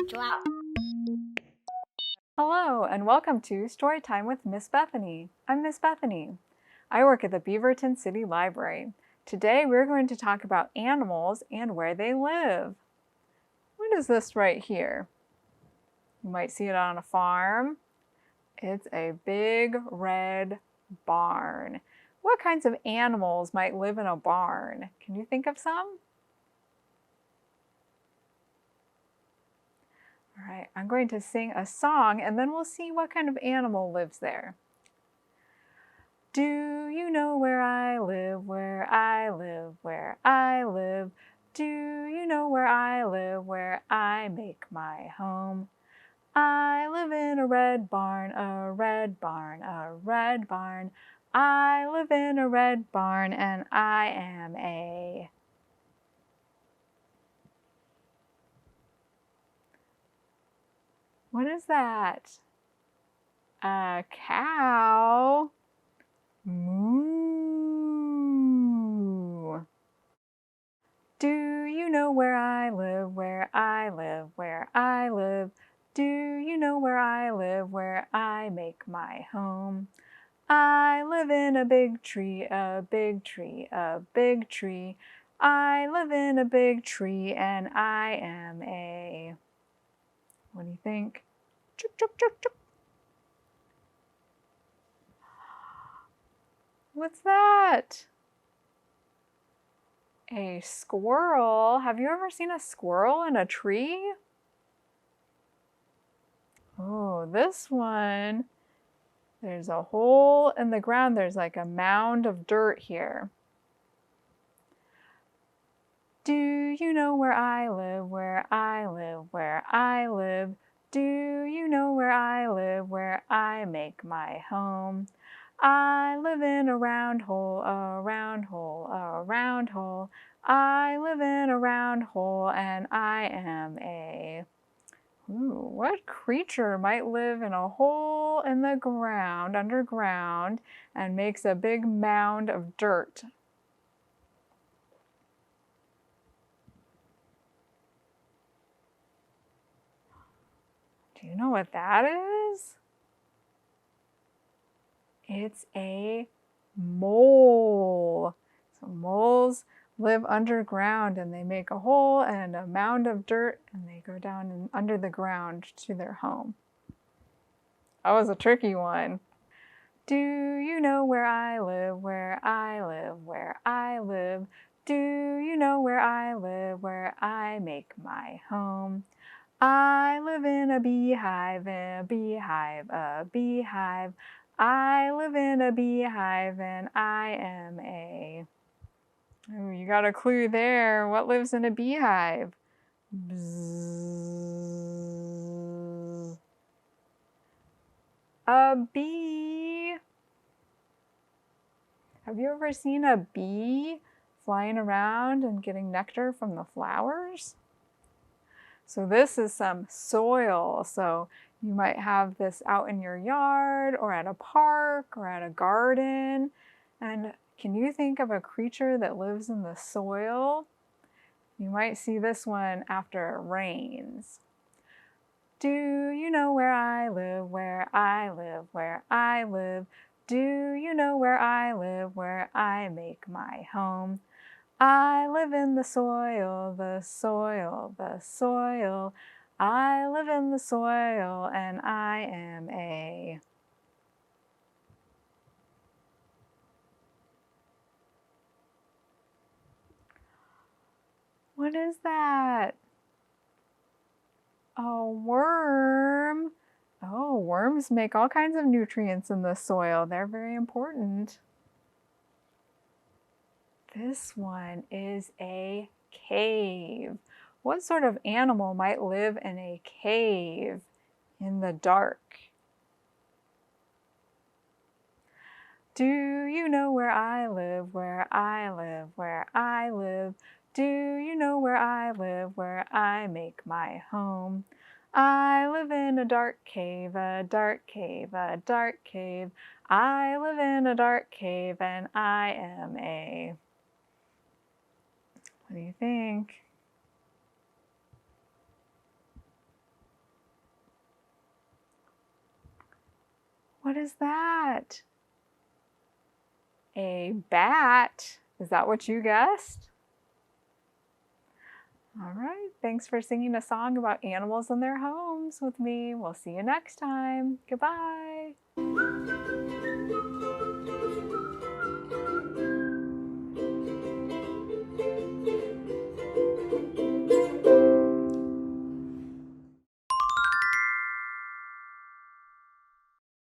Drop. Hello and welcome to Storytime with Miss Bethany. I'm Miss Bethany. I work at the Beaverton City Library. Today we're going to talk about animals and where they live. What is this right here? You might see it on a farm. It's a big red barn. What kinds of animals might live in a barn? Can you think of some? All right, I'm going to sing a song and then we'll see what kind of animal lives there. Do you know where I live, where I live, where I live? Do you know where I live, where I make my home? I live in a red barn, a red barn, a red barn. I live in a red barn and I am a... What is that? A cow. Moo. Do you know where I live, where I live, where I live? Do you know where I live, where I make my home? I live in a big tree, a big tree, a big tree. I live in a big tree and I am a... What do you think? Chuk, chuk, chuk, chuk. What's that? A squirrel. Have you ever seen a squirrel in a tree? Oh, this one. There's a hole in the ground. There's like a mound of dirt here. Do you know where I live, where I live, where I live? Do you know where I live, where I make my home? I live in a round hole, a round hole, a round hole. I live in a round hole and I am a... Ooh, what creature might live in a hole in the ground, underground, and makes a big mound of dirt? Do you know what that is? It's a mole. So moles live underground and they make a hole and a mound of dirt and they go down under the ground to their home. That was a tricky one. Do you know where I live, where I live, where I live? Do you know where I live, where I make my home? I live in a beehive, a beehive, a beehive. I live in a beehive and I am a... Ooh, you got a clue there. What lives in a beehive? Bzzz. A bee. Have you ever seen a bee flying around and getting nectar from the flowers? So this is some soil. So you might have this out in your yard or at a park or at a garden. And can you think of a creature that lives in the soil? You might see this one after it rains. Do you know where I live, where I live, where I live? Do you know where I live, where I make my home? I live in the soil, the soil, the soil. I live in the soil and I am a... What is that? A worm. Oh, worms make all kinds of nutrients in the soil. They're very important. This one is a cave. What sort of animal might live in a cave in the dark? Do you know where I live, where I live, where I live? Do you know where I live, where I make my home? I live in a dark cave, a dark cave, a dark cave. I live in a dark cave and I am a... What do you think? What is that? A bat. Is that what you guessed? All right, thanks for singing a song about animals and their homes with me. We'll see you next time. Goodbye.